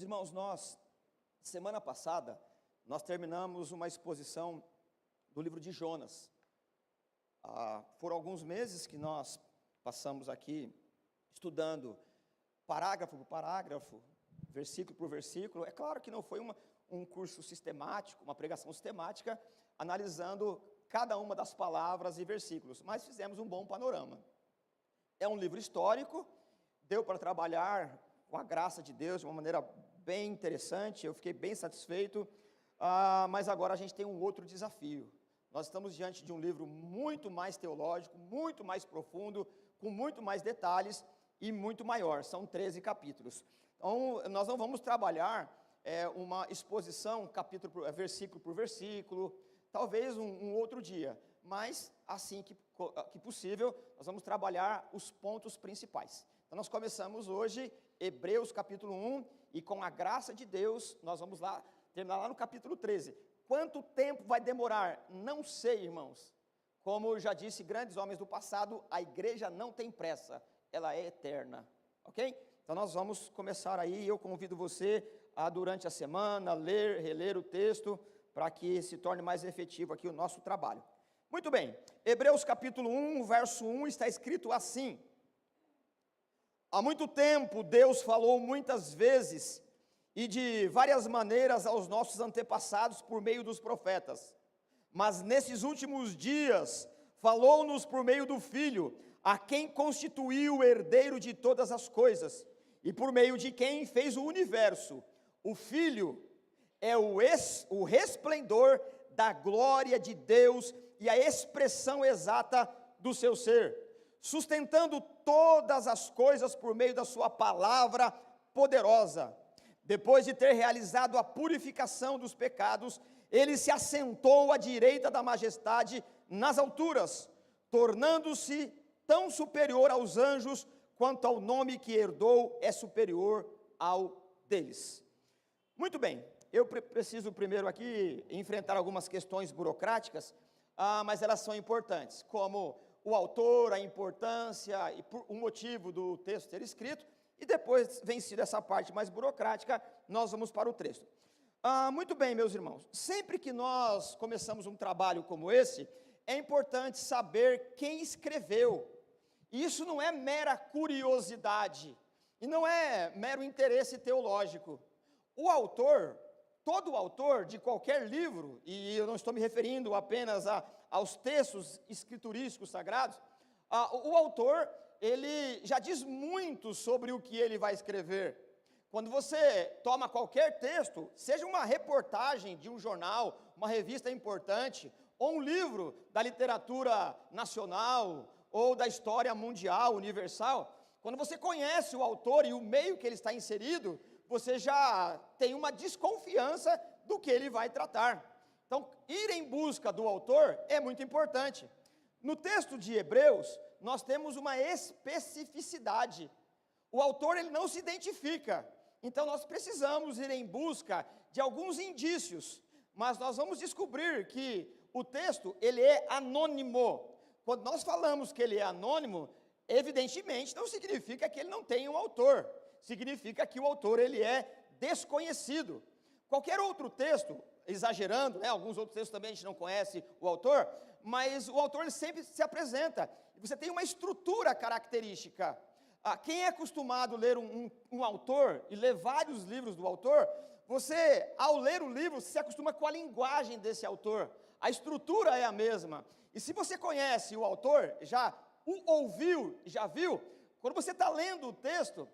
Meus irmãos, semana passada, nós terminamos uma exposição do livro de Jonas. Foram alguns meses que nós passamos aqui estudando parágrafo por parágrafo, versículo por versículo. É claro que não foi um curso sistemático, uma pregação sistemática, analisando cada uma das palavras e versículos, mas fizemos um bom panorama. É um livro histórico, deu para trabalhar com a graça de Deus de uma maneira bem interessante, eu fiquei bem satisfeito, mas agora a gente tem um outro desafio. Nós estamos diante de um livro muito mais teológico, muito mais profundo, com muito mais detalhes e muito maior, são 13 capítulos. Então, nós não vamos trabalhar uma exposição, versículo por versículo, talvez um outro dia, mas assim que possível, nós vamos trabalhar os pontos principais. Então, nós começamos hoje Hebreus capítulo 1, e com a graça de Deus, nós vamos lá, terminar lá no capítulo 13. Quanto tempo vai demorar? Não sei, irmãos. Como já disse grandes homens do passado, a igreja não tem pressa, ela é eterna, ok? Então nós vamos começar aí, eu convido você a durante a semana, ler, reler o texto, para que se torne mais efetivo aqui o nosso trabalho. Muito bem, Hebreus capítulo 1, verso 1, está escrito assim: há muito tempo Deus falou muitas vezes e de várias maneiras aos nossos antepassados por meio dos profetas, mas nesses últimos dias falou-nos por meio do Filho, a quem constituiu o herdeiro de todas as coisas, e por meio de quem fez o universo. O Filho é o resplendor da glória de Deus e a expressão exata do seu ser, sustentando todas as coisas por meio da sua palavra poderosa. Depois de ter realizado a purificação dos pecados, ele se assentou à direita da majestade nas alturas, tornando-se tão superior aos anjos, quanto ao nome que herdou é superior ao deles. Muito bem, eu preciso primeiro aqui enfrentar algumas questões burocráticas, mas elas são importantes, como o autor, a importância e o motivo do texto ter escrito, e depois, vencido essa parte mais burocrática, nós vamos para o texto. Muito bem, meus irmãos, sempre que nós começamos um trabalho como esse, é importante saber quem escreveu. Isso não é mera curiosidade, e não é mero interesse teológico. O autor, todo autor de qualquer livro, e eu não estou me referindo apenas aos textos escriturísticos sagrados, o autor, ele já diz muito sobre o que ele vai escrever. Quando você toma qualquer texto, seja uma reportagem de um jornal, uma revista importante, ou um livro da literatura nacional, ou da história mundial, universal, quando você conhece o autor e o meio que ele está inserido, você já tem uma desconfiança do que ele vai tratar. Então, ir em busca do autor é muito importante. No texto de Hebreus, nós temos uma especificidade. O autor, ele não se identifica. Então, nós precisamos ir em busca de alguns indícios. Mas nós vamos descobrir que o texto, ele é anônimo. Quando nós falamos que ele é anônimo, evidentemente não significa que ele não tem um autor. Significa que o autor, ele é desconhecido. Qualquer outro texto, exagerando, alguns outros textos também a gente não conhece o autor, mas o autor ele sempre se apresenta. Você tem uma estrutura característica. Quem é acostumado a ler um autor e ler vários livros do autor, você, ao ler o livro, se acostuma com a linguagem desse autor. A estrutura é a mesma. E se você conhece o autor, já o ouviu, já viu, quando você está lendo o texto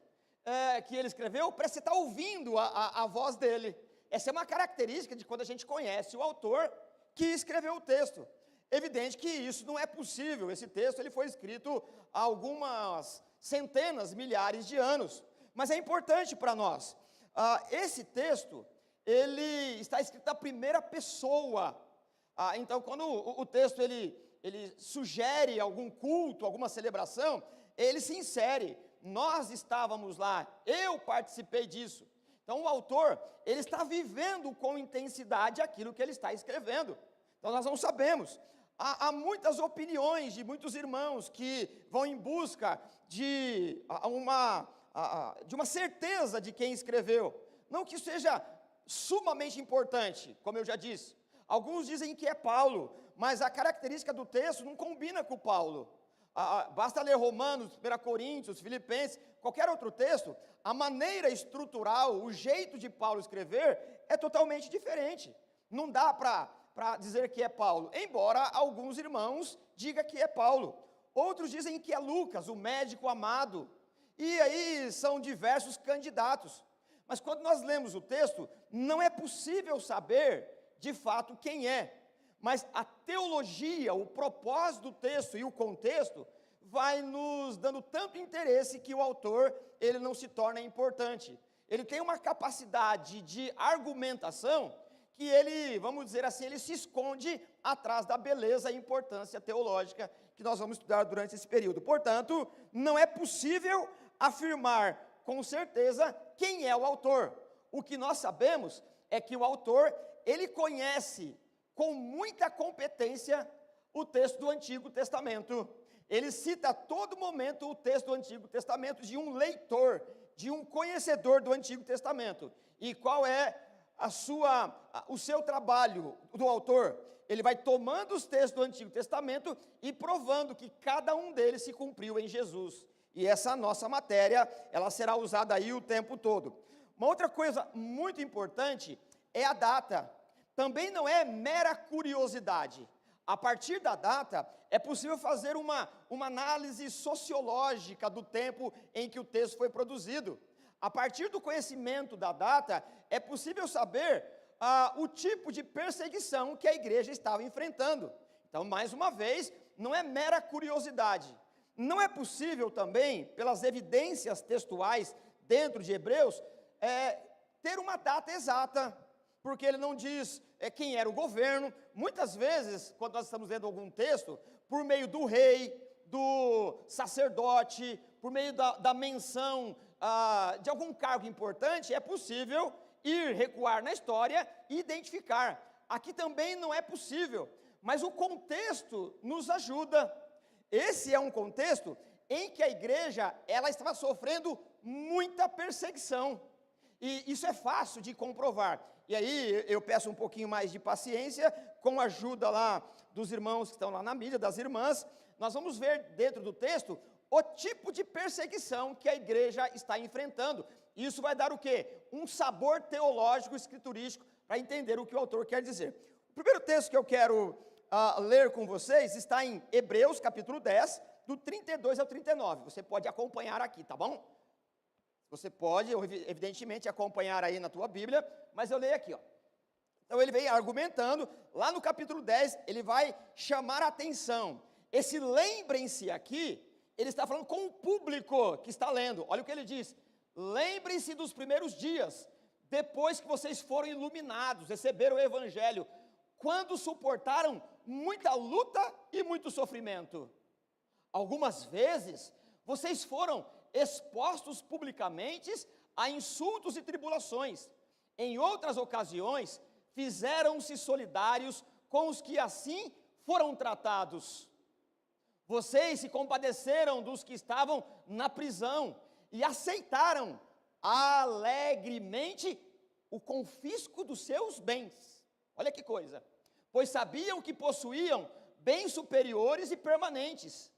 que ele escreveu, parece que você está ouvindo a voz dele. Essa é uma característica de quando a gente conhece o autor que escreveu o texto. Evidente que isso não é possível. Esse texto ele foi escrito há algumas centenas, milhares de anos. Mas é importante para nós. Esse texto, ele está escrito na primeira pessoa. Então, quando o texto ele sugere algum culto, alguma celebração, ele se insere. Nós estávamos lá, eu participei disso. Então, o autor, ele está vivendo com intensidade aquilo que ele está escrevendo. Então, nós não sabemos. Há muitas opiniões de muitos irmãos que vão em busca de uma certeza de quem escreveu. Não que seja sumamente importante, como eu já disse. Alguns dizem que é Paulo, mas a característica do texto não combina com Paulo. Basta ler Romanos, 1 Coríntios, Filipenses, qualquer outro texto, a maneira estrutural, o jeito de Paulo escrever é totalmente diferente. Não dá para dizer que é Paulo, embora alguns irmãos digam que é Paulo. Outros dizem que é Lucas, o médico amado. E aí são diversos candidatos. Mas quando nós lemos o texto, não é possível saber de fato quem é. Mas a teologia, o propósito do texto e o contexto vai nos dando tanto interesse que o autor, ele não se torna importante. Ele tem uma capacidade de argumentação que ele, vamos dizer assim, ele se esconde atrás da beleza e importância teológica que nós vamos estudar durante esse período. Portanto, não é possível afirmar com certeza quem é o autor. O que nós sabemos é que o autor, ele conhece com muita competência o texto do Antigo Testamento. Ele cita a todo momento o texto do Antigo Testamento de um leitor, de um conhecedor do Antigo Testamento. E qual é o seu trabalho do autor? Ele vai tomando os textos do Antigo Testamento e provando que cada um deles se cumpriu em Jesus. E essa nossa matéria, ela será usada aí o tempo todo. Uma outra coisa muito importante é a data. Também não é mera curiosidade. A partir da data, é possível fazer uma análise sociológica do tempo em que o texto foi produzido. A partir do conhecimento da data, é possível saber o tipo de perseguição que a igreja estava enfrentando. Então, mais uma vez, não é mera curiosidade. Não é possível também, pelas evidências textuais dentro de Hebreus, ter uma data exata, porque ele não diz quem era o governo. Muitas vezes, quando nós estamos lendo algum texto, por meio do rei, do sacerdote, por meio da menção de algum cargo importante, é possível recuar na história e identificar. Aqui também não é possível, mas o contexto nos ajuda. Esse é um contexto em que a igreja, ela estava sofrendo muita perseguição, e isso é fácil de comprovar. E aí eu peço um pouquinho mais de paciência, com a ajuda lá dos irmãos que estão lá na mídia, das irmãs, nós vamos ver dentro do texto o tipo de perseguição que a igreja está enfrentando. Isso vai dar o quê? Um sabor teológico, escriturístico, para entender o que o autor quer dizer. O primeiro texto que eu quero ler com vocês está em Hebreus, capítulo 10, do 32 ao 39. Você pode acompanhar aqui, tá bom? Você pode, evidentemente, acompanhar aí na tua Bíblia, mas eu leio aqui, ó. Então ele vem argumentando, lá no capítulo 10, ele vai chamar a atenção. Esse lembrem-se aqui, ele está falando com o público que está lendo. Olha o que ele diz: lembrem-se dos primeiros dias, depois que vocês foram iluminados, receberam o Evangelho, quando suportaram muita luta e muito sofrimento. Algumas vezes, vocês foram expostos publicamente a insultos e tribulações. Em outras ocasiões, fizeram-se solidários com os que assim foram tratados. Vocês se compadeceram dos que estavam na prisão e aceitaram alegremente o confisco dos seus bens. Olha que coisa! Pois sabiam que possuíam bens superiores e permanentes.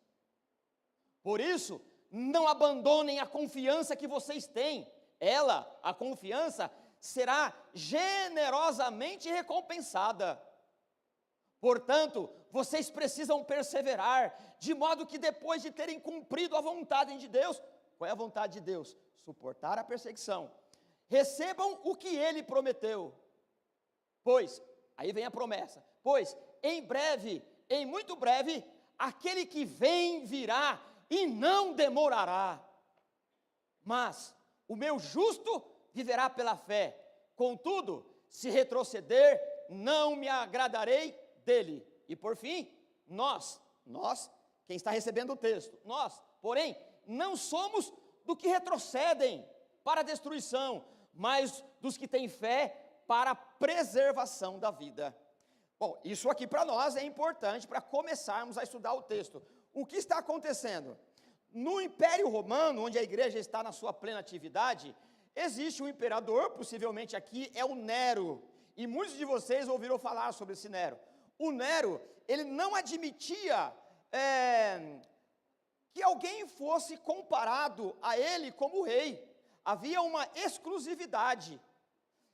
Por isso, não abandonem a confiança que vocês têm. Ela, a confiança, será generosamente recompensada. Portanto, vocês precisam perseverar, de modo que depois de terem cumprido a vontade de Deus, qual é a vontade de Deus? Suportar a perseguição. Recebam o que Ele prometeu. Pois, aí vem a promessa, pois em breve, em muito breve, aquele que vem virá e não demorará. Mas o meu justo viverá pela fé. Contudo, se retroceder, não me agradarei dele. E por fim, nós, quem está recebendo o texto, nós, porém, não somos do que retrocedem para a destruição, mas dos que têm fé para a preservação da vida. Bom, isso aqui para nós é importante para começarmos a estudar o texto. O que está acontecendo? No Império Romano, onde a igreja está na sua plena atividade, existe um imperador, possivelmente aqui é o Nero, e muitos de vocês ouviram falar sobre esse Nero. O Nero, ele não admitia que alguém fosse comparado a ele como rei. Havia uma exclusividade.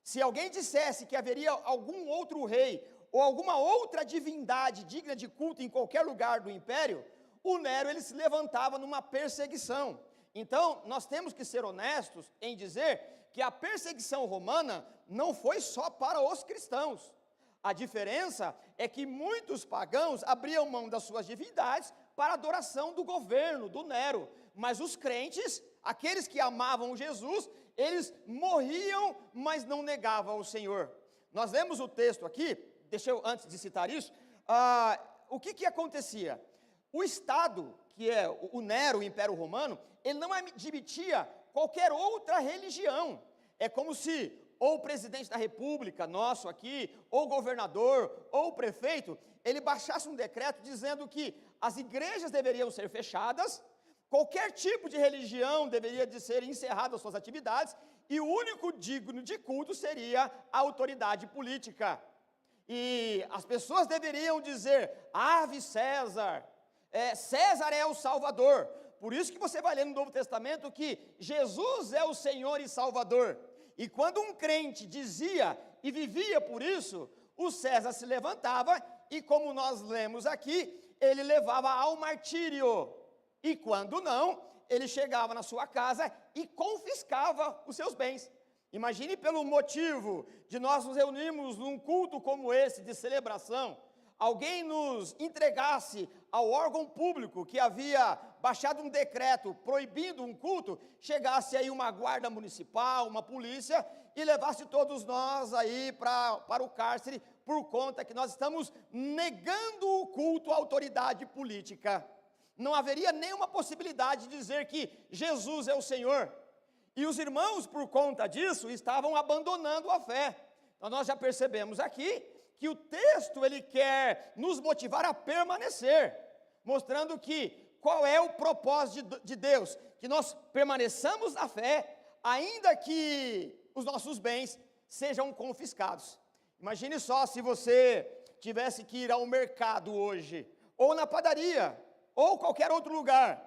Se alguém dissesse que haveria algum outro rei, ou alguma outra divindade digna de culto em qualquer lugar do império, o Nero ele se levantava numa perseguição. Então, nós temos que ser honestos em dizer que a perseguição romana não foi só para os cristãos. A diferença é que muitos pagãos abriam mão das suas divindades para a adoração do governo, do Nero. Mas os crentes, aqueles que amavam Jesus, eles morriam, mas não negavam o Senhor. Nós lemos o texto aqui, deixa eu, antes de citar isso, o que acontecia? O Estado, que é o Nero, o Império Romano, ele não admitia qualquer outra religião. É como se ou o presidente da república, nosso aqui, ou o governador, ou o prefeito, ele baixasse um decreto dizendo que as igrejas deveriam ser fechadas, qualquer tipo de religião deveria de ser encerrada as suas atividades, e o único digno de culto seria a autoridade política. E as pessoas deveriam dizer, ave César, César é o Salvador. Por isso que você vai ler no Novo Testamento que Jesus é o Senhor e Salvador. E quando um crente dizia e vivia por isso, o César se levantava e, como nós lemos aqui, ele levava ao martírio. E quando não, ele chegava na sua casa e confiscava os seus bens. Imagine pelo motivo de nós nos reunirmos num culto como esse, de celebração, alguém nos entregasse ao órgão público que havia baixado um decreto proibindo um culto, chegasse aí uma guarda municipal, uma polícia, e levasse todos nós aí para o cárcere, por conta que nós estamos negando o culto à autoridade política. Não haveria nenhuma possibilidade de dizer que Jesus é o Senhor. E os irmãos, por conta disso, estavam abandonando a fé. Então nós já percebemos aqui que o texto ele quer nos motivar a permanecer, mostrando que qual é o propósito de Deus, que nós permaneçamos na fé, ainda que os nossos bens sejam confiscados. Imagine só se você tivesse que ir ao mercado hoje, ou na padaria, ou qualquer outro lugar.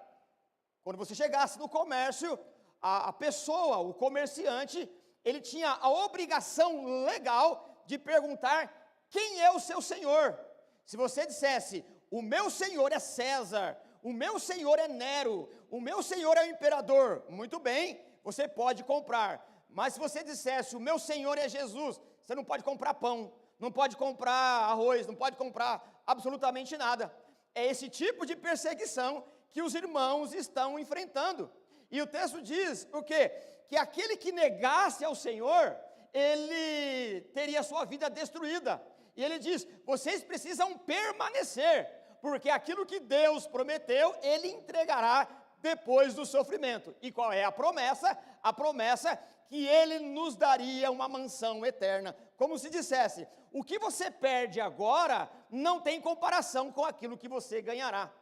Quando você chegasse no comércio, a pessoa, o comerciante, ele tinha a obrigação legal de perguntar quem é o seu senhor. Se você dissesse, o meu senhor é César, o meu senhor é Nero, o meu senhor é o imperador, muito bem, você pode comprar. Mas se você dissesse, o meu senhor é Jesus, você não pode comprar pão, não pode comprar arroz, não pode comprar absolutamente nada. É esse tipo de perseguição que os irmãos estão enfrentando. E o texto diz o quê? Que aquele que negasse ao Senhor, ele teria sua vida destruída. E ele diz, vocês precisam permanecer, porque aquilo que Deus prometeu, ele entregará depois do sofrimento. E qual é a promessa? A promessa que ele nos daria uma mansão eterna. Como se dissesse, o que você perde agora não tem comparação com aquilo que você ganhará.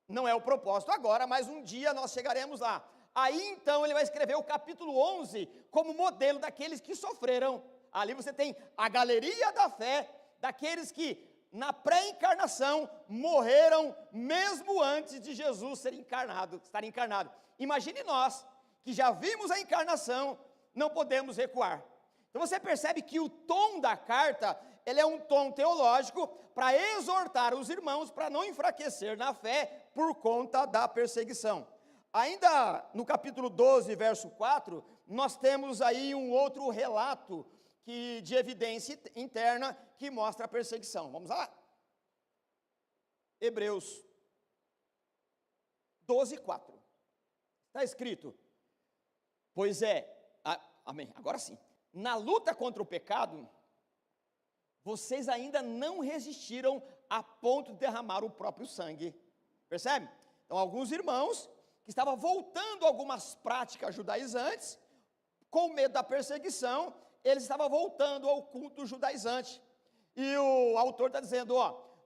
Não é o propósito agora, mas um dia nós chegaremos lá. Aí então ele vai escrever o capítulo 11 como modelo daqueles que sofreram. Ali você tem a galeria da fé, daqueles que na pré-encarnação morreram mesmo antes de Jesus ser encarnado, estar encarnado. Imagine nós, que já vimos a encarnação, não podemos recuar. Então você percebe que o tom da carta, ele é um tom teológico para exortar os irmãos para não enfraquecer na fé por conta da perseguição. Ainda no capítulo 12, verso 4, nós temos aí um outro relato de evidência interna que mostra a perseguição. Vamos lá? Hebreus 12, 4. Está escrito, pois amém, agora sim. Na luta contra o pecado, vocês ainda não resistiram a ponto de derramar o próprio sangue. Percebe? Então, alguns irmãos que estavam voltando a algumas práticas judaizantes, com medo da perseguição, eles estavam voltando ao culto judaizante. E o autor está dizendo,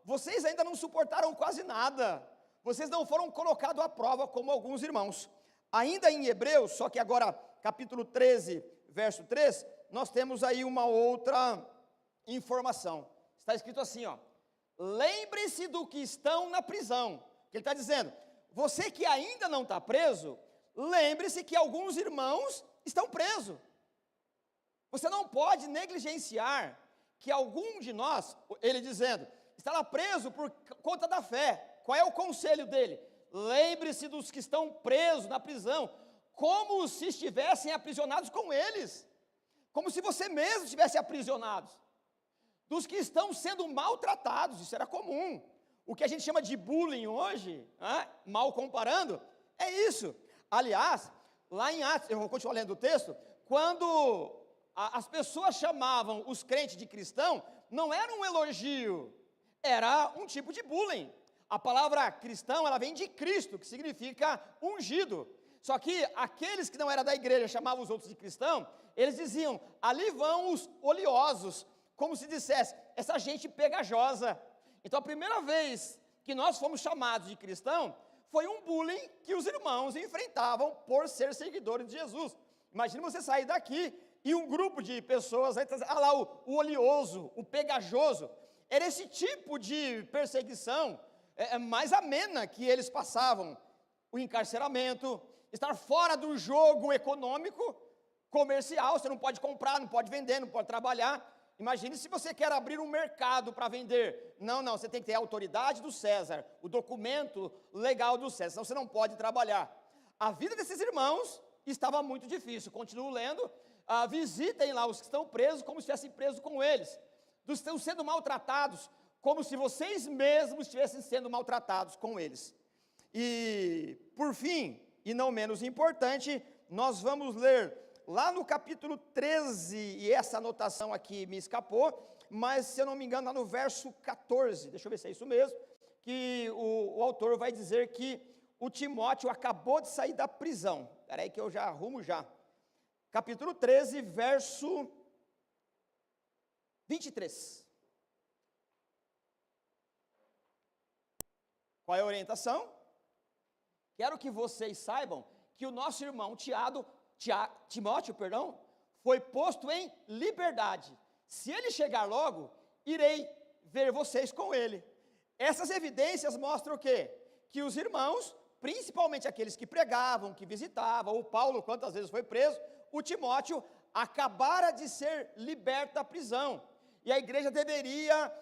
vocês ainda não suportaram quase nada, vocês não foram colocados à prova como alguns irmãos. Ainda em Hebreus, só que agora capítulo 13, verso 3, nós temos aí uma outra informação. Está escrito assim, ó: lembre-se do que estão na prisão. Ele está dizendo, você que ainda não está preso, lembre-se que alguns irmãos estão presos. Você não pode negligenciar que algum de nós, ele dizendo, está lá preso por conta da fé. Qual é o conselho dele? Lembre-se dos que estão presos na prisão, como se estivessem aprisionados com eles, como se você mesmo estivesse aprisionado. Dos que estão sendo maltratados, isso era comum. O que a gente chama de bullying hoje, mal comparando, é isso. Aliás, lá em Atos, eu vou continuar lendo o texto, quando as pessoas chamavam os crentes de cristão, não era um elogio, era um tipo de bullying. A palavra cristão, ela vem de Cristo, que significa ungido. Só que aqueles que não eram da igreja, chamavam os outros de cristão, eles diziam, ali vão os oleosos, como se dissesse, essa gente pegajosa. Então a primeira vez que nós fomos chamados de cristão, foi um bullying que os irmãos enfrentavam por ser seguidores de Jesus. Imagina você sair daqui e um grupo de pessoas, lá o oleoso, o pegajoso, era esse tipo de perseguição mais amena que eles passavam. O encarceramento, estar fora do jogo econômico, comercial, você não pode comprar, não pode vender, não pode trabalhar. Imagine se você quer abrir um mercado para vender. Não, você tem que ter a autoridade do César, o documento legal do César, senão você não pode trabalhar. A vida desses irmãos estava muito difícil. Continuo lendo, visitem lá os que estão presos, como se estivessem presos com eles. Dos que estão sendo maltratados, como se vocês mesmos estivessem sendo maltratados com eles. E, por fim, e não menos importante, nós vamos ler lá no capítulo 13, e essa anotação aqui me escapou, mas se eu não me engano, lá no verso 14, deixa eu ver se é isso mesmo, que o autor vai dizer que o Timóteo acabou de sair da prisão. Espera aí que eu já arrumo já. Capítulo 13, verso 23. Qual é a orientação? Quero que vocês saibam que o nosso irmão Timóteo, foi posto em liberdade. Se ele chegar logo, irei ver vocês com ele. Essas evidências mostram o quê? Que os irmãos, principalmente aqueles que pregavam, que visitavam, o Paulo, quantas vezes foi preso, o Timóteo acabara de ser liberto da prisão. E a igreja deveria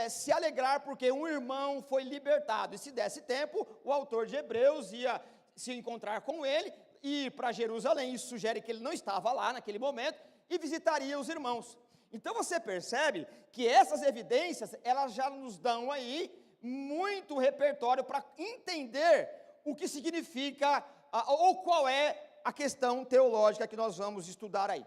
se alegrar porque um irmão foi libertado. E se desse tempo, o autor de Hebreus ia se encontrar com ele, ir para Jerusalém. Isso sugere que ele não estava lá naquele momento e visitaria os irmãos. Então você percebe que essas evidências, elas já nos dão aí muito repertório para entender o que significa ou qual é a questão teológica que nós vamos estudar aí.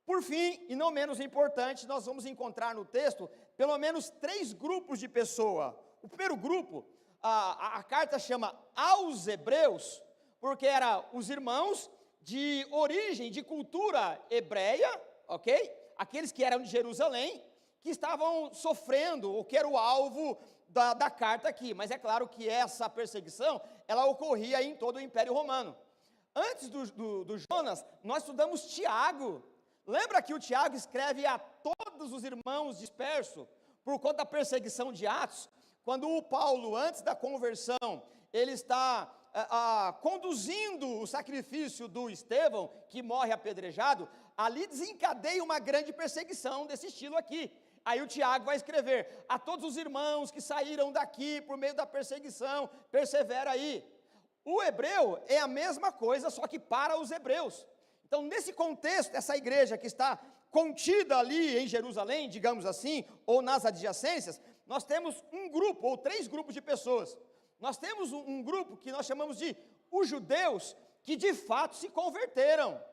Por fim, e não menos importante, nós vamos encontrar no texto pelo menos 3 grupos de pessoa. O primeiro grupo, a carta chama aos Hebreus, porque eram os irmãos de origem, de cultura hebreia, ok? Aqueles que eram de Jerusalém, que estavam sofrendo, ou que era o alvo da carta aqui. Mas é claro que essa perseguição, ela ocorria em todo o Império Romano. Antes do Jonas, nós estudamos Tiago. Lembra que o Tiago escreve a todos os irmãos dispersos, por conta da perseguição de Atos? Quando o Paulo, antes da conversão, ele está conduzindo o sacrifício do Estevão, que morre apedrejado, ali desencadeia uma grande perseguição desse estilo aqui. Aí o Tiago vai escrever, a todos os irmãos que saíram daqui por meio da perseguição, persevera aí. O hebreu é a mesma coisa, só que para os hebreus. Então, nesse contexto, essa igreja que está contida ali em Jerusalém, digamos assim, ou nas adjacências, nós temos um grupo, ou 3 grupos de pessoas. Nós temos um grupo que nós chamamos de os judeus, que de fato se converteram.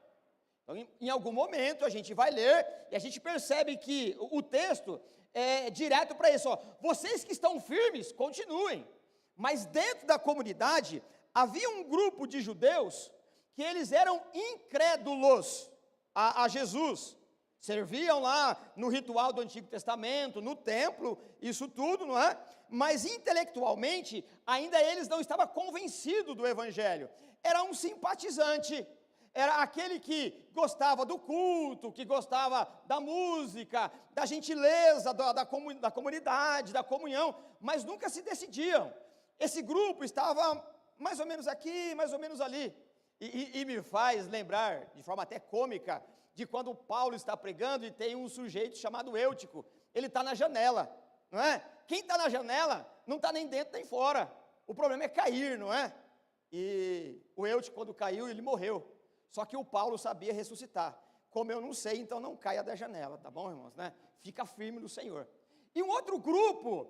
Então, em algum momento, a gente vai ler, e a gente percebe que o texto é direto para isso. Vocês que estão firmes, continuem. Mas dentro da comunidade, havia um grupo de judeus, que eles eram incrédulos a Jesus, serviam lá no ritual do Antigo Testamento, no templo, isso tudo, não é? Mas intelectualmente, ainda eles não estavam convencidos do Evangelho, era um simpatizante, era aquele que gostava do culto, que gostava da música, da gentileza, da comunidade, da comunhão, mas nunca se decidiam. Esse grupo estava mais ou menos aqui, mais ou menos ali. E me faz lembrar, de forma até cômica, de quando Paulo está pregando e tem um sujeito chamado Eutico. Ele está na janela, não é? Quem está na janela não está nem dentro nem fora. O problema é cair, não é? E o Eutico, quando caiu, ele morreu. Só que o Paulo sabia ressuscitar. Como eu não sei, então não caia da janela, tá bom, irmãos? Né? Fica firme no Senhor. E um outro grupo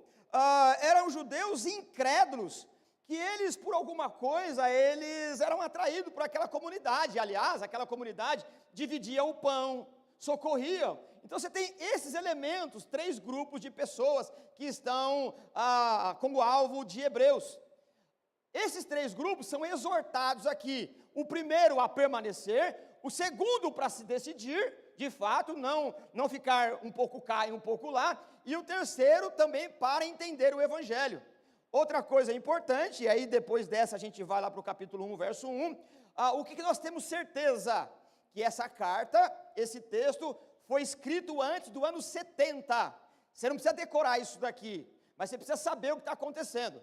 eram judeus incrédulos, que eles, por alguma coisa, eles eram atraídos por aquela comunidade. Aliás, aquela comunidade dividia o pão, socorria. Então você tem esses elementos, 3 grupos de pessoas que estão como alvo de Hebreus. Esses 3 grupos são exortados aqui. O primeiro a permanecer, o segundo para se decidir, de fato, não ficar um pouco cá e um pouco lá, e o terceiro também para entender o Evangelho. Outra coisa importante, e aí depois dessa a gente vai lá para o capítulo 1, verso 1, o que nós temos certeza? Que essa carta, esse texto, foi escrito antes do ano 70. Você não precisa decorar isso daqui, mas você precisa saber o que está acontecendo.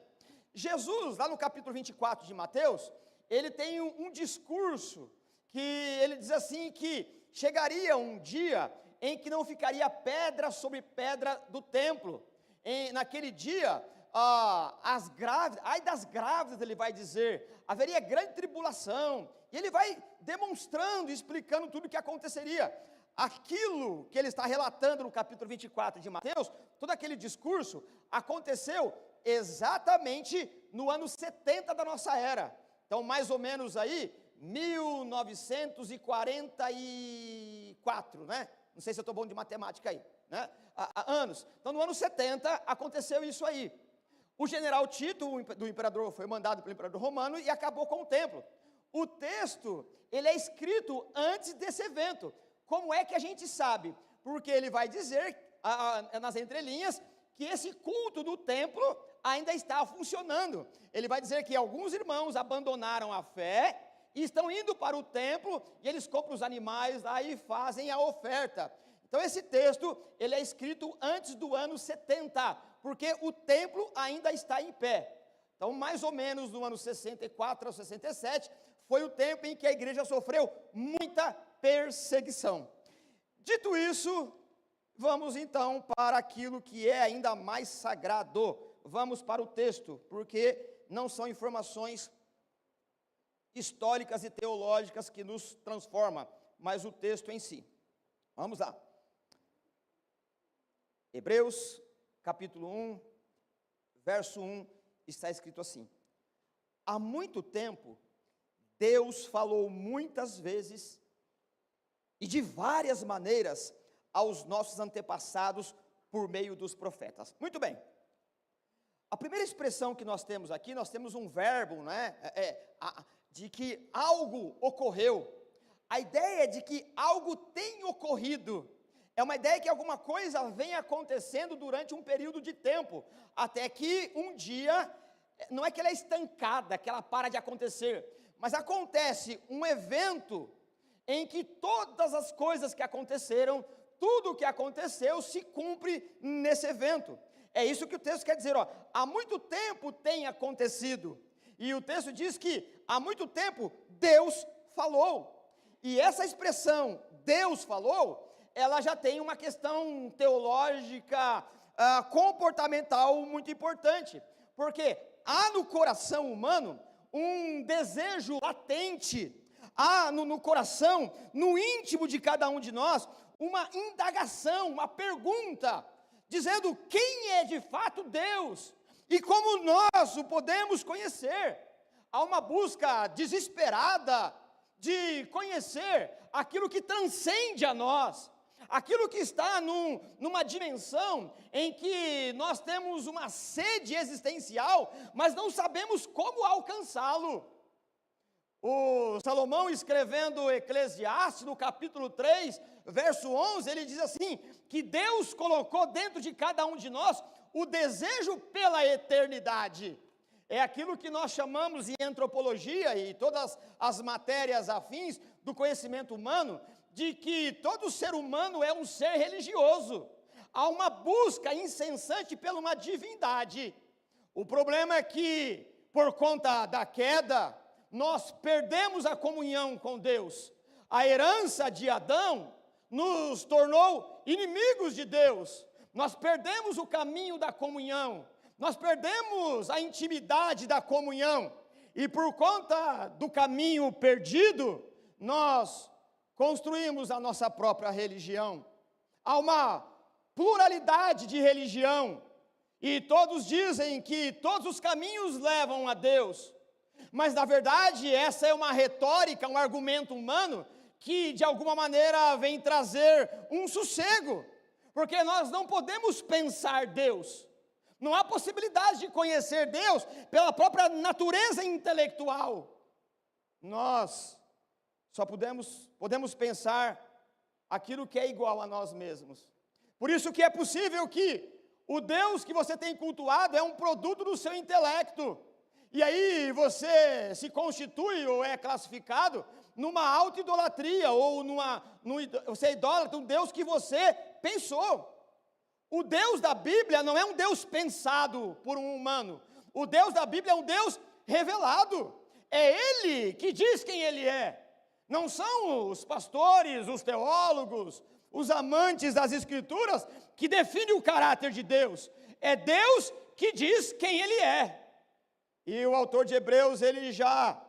Jesus, lá no capítulo 24 de Mateus, ele tem um discurso, que ele diz assim, que chegaria um dia em que não ficaria pedra sobre pedra do templo. Naquele dia, ai das grávidas, ele vai dizer, haveria grande tribulação, e ele vai demonstrando, explicando tudo o que aconteceria. Aquilo que ele está relatando no capítulo 24 de Mateus, todo aquele discurso, aconteceu exatamente no ano 70 da nossa era. Então, mais ou menos aí, 1944, né? Não sei se eu estou bom de matemática aí, né? Anos. Então, no ano 70, aconteceu isso aí. O general Tito, do imperador, foi mandado pelo imperador romano e acabou com o templo. O texto, ele é escrito antes desse evento. Como é que a gente sabe? Porque ele vai dizer, nas entrelinhas, que esse culto do templo ainda está funcionando. Ele vai dizer que alguns irmãos abandonaram a fé e estão indo para o templo, e eles compram os animais lá e fazem a oferta. Então esse texto, ele é escrito antes do ano 70, porque o templo ainda está em pé. Então mais ou menos no ano 64 ou 67, foi o tempo em que a igreja sofreu muita perseguição. Dito isso, vamos então para aquilo que é ainda mais sagrado. Vamos para o texto, porque não são informações históricas e teológicas que nos transformam, mas o texto em si. Vamos lá. Hebreus, capítulo 1, verso 1, está escrito assim: há muito tempo, Deus falou muitas vezes e de várias maneiras aos nossos antepassados por meio dos profetas. Muito bem. A primeira expressão que nós temos aqui, nós temos um verbo, né, de que algo ocorreu. A ideia de que algo tem ocorrido é uma ideia que alguma coisa vem acontecendo durante um período de tempo, até que um dia, não é que ela é estancada, que ela para de acontecer, mas acontece um evento em que todas as coisas que aconteceram, tudo o que aconteceu se cumpre nesse evento. É isso que o texto quer dizer, há muito tempo tem acontecido, e o texto diz que há muito tempo Deus falou, e essa expressão, Deus falou, ela já tem uma questão teológica, comportamental muito importante, porque há no coração humano um desejo latente, há no coração, no íntimo de cada um de nós, uma indagação, uma pergunta, dizendo quem é de fato Deus, e como nós o podemos conhecer. Há uma busca desesperada de conhecer aquilo que transcende a nós, aquilo que está numa dimensão em que nós temos uma sede existencial, mas não sabemos como alcançá-lo. O Salomão, escrevendo Eclesiastes, no capítulo 3, verso 11, ele diz assim, que Deus colocou dentro de cada um de nós o desejo pela eternidade. É aquilo que nós chamamos em antropologia e todas as matérias afins do conhecimento humano de que todo ser humano é um ser religioso. Há uma busca incessante por uma divindade. O problema é que, por conta da queda, nós perdemos a comunhão com Deus. A herança de Adão nos tornou inimigos de Deus. Nós perdemos o caminho da comunhão. Nós perdemos a intimidade da comunhão. E por conta do caminho perdido, nós construímos a nossa própria religião. Há uma pluralidade de religião. E todos dizem que todos os caminhos levam a Deus. Mas, na verdade, essa é uma retórica, um argumento humano que, de alguma maneira, vem trazer um sossego. Porque nós não podemos pensar Deus. Não há possibilidade de conhecer Deus pela própria natureza intelectual. Nós só podemos pensar aquilo que é igual a nós mesmos. Por isso que é possível que o Deus que você tem cultuado é um produto do seu intelecto. E aí você se constitui ou é classificado numa auto-idolatria ou você é idólatra, um Deus que você pensou. O Deus da Bíblia não é um Deus pensado por um humano. O Deus da Bíblia é um Deus revelado. É Ele que diz quem Ele é. Não são os pastores, os teólogos, os amantes das Escrituras que definem o caráter de Deus. É Deus que diz quem Ele é. E o autor de Hebreus, ele já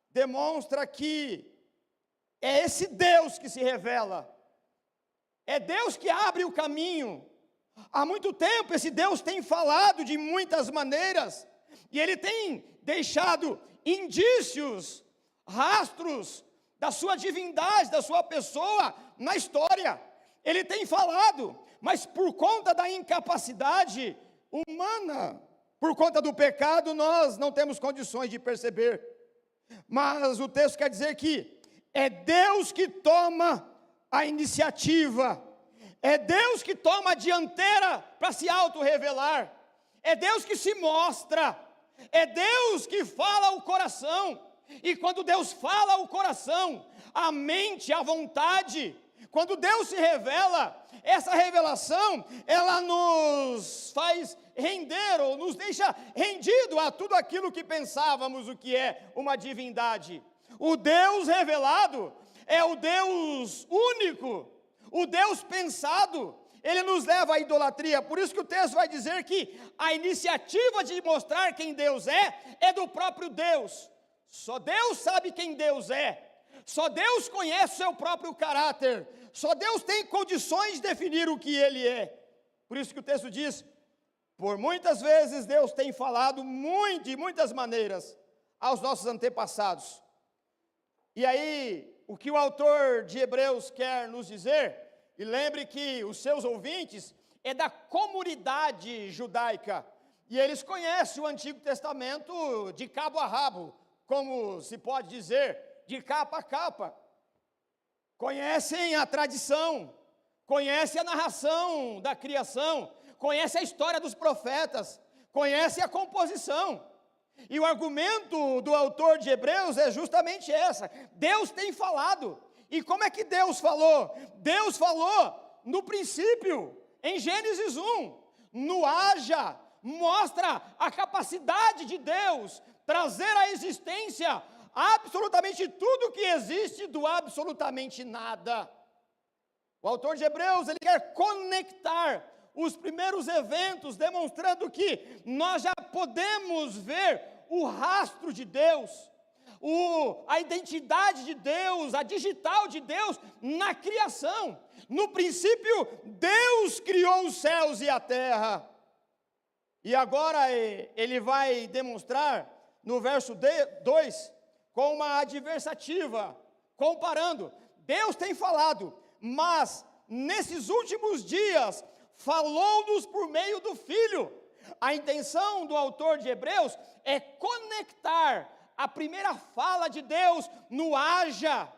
demonstra que é esse Deus que se revela. É Deus que abre o caminho. Há muito tempo esse Deus tem falado de muitas maneiras, e Ele tem deixado indícios, rastros da sua divindade, da sua pessoa na história. Ele tem falado, mas por conta da incapacidade humana, por conta do pecado, nós não temos condições de perceber. Mas o texto quer dizer que é Deus que toma a iniciativa. É Deus que toma a dianteira para se auto-revelar. É Deus que se mostra. É Deus que fala ao coração. E quando Deus fala ao coração, a mente, a vontade, quando Deus se revela, essa revelação, ela nos faz render ou nos deixa rendido a tudo aquilo que pensávamos o que é uma divindade. O Deus revelado é o Deus único. O Deus pensado, ele nos leva à idolatria. Por isso que o texto vai dizer que a iniciativa de mostrar quem Deus é do próprio Deus. Só Deus sabe quem Deus é. Só Deus conhece o seu próprio caráter. Só Deus tem condições de definir o que Ele é. Por isso que o texto diz, por muitas vezes Deus tem falado de muitas maneiras aos nossos antepassados. E aí, o que o autor de Hebreus quer nos dizer, e lembre que os seus ouvintes é da comunidade judaica, e eles conhecem o Antigo Testamento de cabo a rabo, como se pode dizer, de capa a capa. Conhecem a tradição, conhecem a narração da criação, conhecem a história dos profetas, conhecem a composição. E o argumento do autor de Hebreus é justamente essa. Deus tem falado. E como é que Deus falou? Deus falou no princípio, em Gênesis 1. No haja, mostra a capacidade de Deus trazer à existência absolutamente tudo que existe do absolutamente nada. O autor de Hebreus, ele quer conectar os primeiros eventos, demonstrando que nós já podemos ver o rastro de Deus, a identidade de Deus, a digital de Deus na criação. No princípio, Deus criou os céus e a terra. E agora ele vai demonstrar no verso 2, com uma adversativa, comparando. Deus tem falado, mas nesses últimos dias falou-nos por meio do Filho. A intenção do autor de Hebreus é conectar a primeira fala de Deus no haja,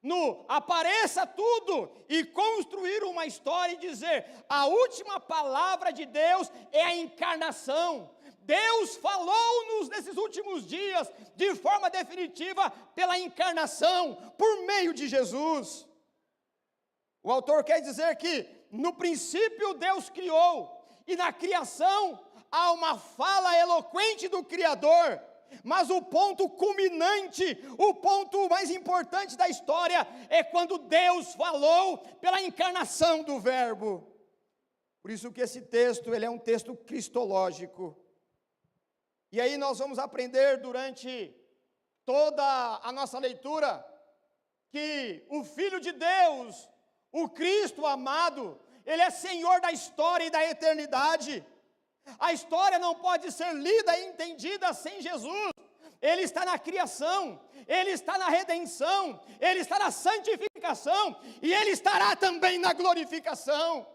no apareça tudo, e construir uma história e dizer, a última palavra de Deus é a encarnação. Deus falou-nos nesses últimos dias, de forma definitiva, pela encarnação, por meio de Jesus. O autor quer dizer que, no princípio, Deus criou, e na criação há uma fala eloquente do Criador, mas o ponto culminante, o ponto mais importante da história, é quando Deus falou pela encarnação do Verbo. Por isso que esse texto, ele é um texto cristológico. E aí nós vamos aprender durante toda a nossa leitura, que o Filho de Deus, o Cristo amado, Ele é Senhor da história e da eternidade. A história não pode ser lida e entendida sem Jesus. Ele está na criação, Ele está na redenção, Ele está na santificação, e Ele estará também na glorificação.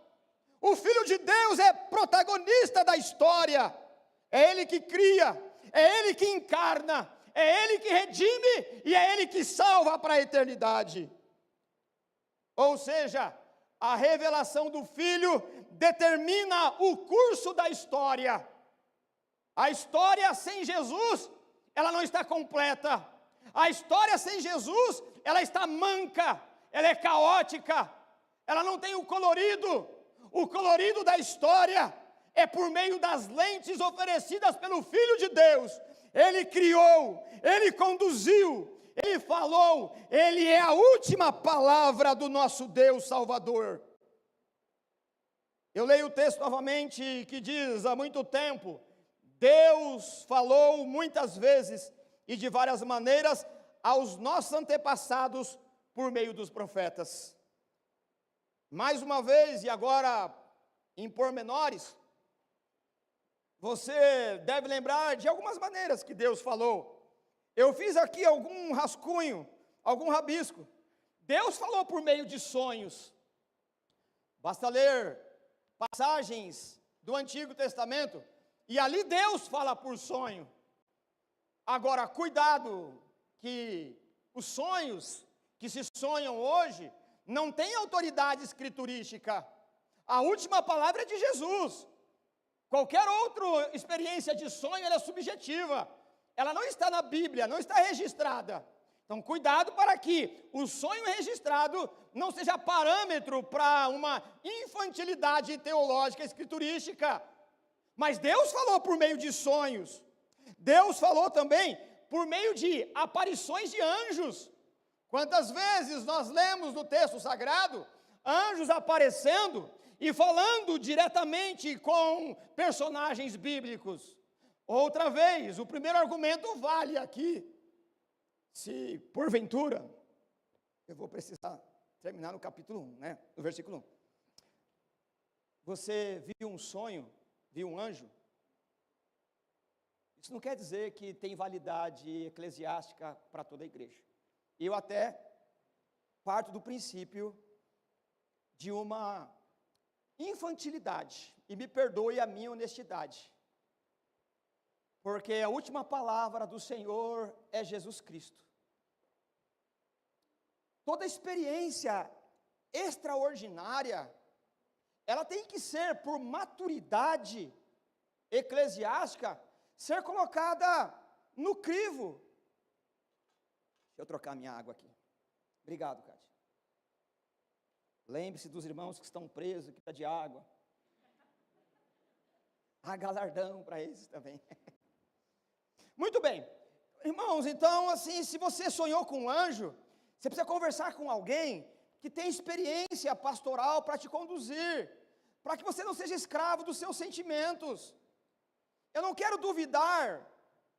O Filho de Deus é protagonista da história, é Ele que cria, é Ele que encarna, é Ele que redime e é Ele que salva para a eternidade. Ou seja, a revelação do Filho determina o curso da história. A história sem Jesus, ela não está completa. A história sem Jesus, ela está manca, ela é caótica, ela não tem o colorido. O colorido da história é por meio das lentes oferecidas pelo Filho de Deus. Ele criou, Ele conduziu, Ele falou, Ele é a última palavra do nosso Deus Salvador. Eu leio o texto novamente que diz: há muito tempo, Deus falou muitas vezes e de várias maneiras aos nossos antepassados por meio dos profetas. Mais uma vez, e agora em pormenores, você deve lembrar de algumas maneiras que Deus falou. Eu fiz aqui algum rascunho, algum rabisco. Deus falou por meio de sonhos. Basta ler passagens do Antigo Testamento, e ali Deus fala por sonho. Agora, cuidado, que os sonhos que se sonham hoje não têm autoridade escriturística. A última palavra é de Jesus. Qualquer outra experiência de sonho, ela é subjetiva. Ela não está na Bíblia, não está registrada. Então, cuidado para que o sonho registrado não seja parâmetro para uma infantilidade teológica escriturística. Mas Deus falou por meio de sonhos. Deus falou também por meio de aparições de anjos. Quantas vezes nós lemos no texto sagrado anjos aparecendo e falando diretamente com personagens bíblicos? Outra vez, o primeiro argumento vale aqui. Se porventura, eu vou precisar terminar no capítulo 1, no versículo 1. Você viu um sonho, viu um anjo? Isso não quer dizer que tem validade eclesiástica para toda a igreja. Eu até parto do princípio de uma infantilidade, e me perdoe a minha honestidade, porque a última palavra do Senhor é Jesus Cristo. Toda experiência extraordinária, ela tem que ser, por maturidade eclesiástica, ser colocada no crivo. Deixa eu trocar minha água aqui. Obrigado, Cátia. Lembre-se dos irmãos que estão presos, que está de água. Há galardão para eles também. Muito bem. Irmãos, então, assim, se você sonhou com um anjo, você precisa conversar com alguém que tem experiência pastoral para te conduzir, para que você não seja escravo dos seus sentimentos. Eu não quero duvidar,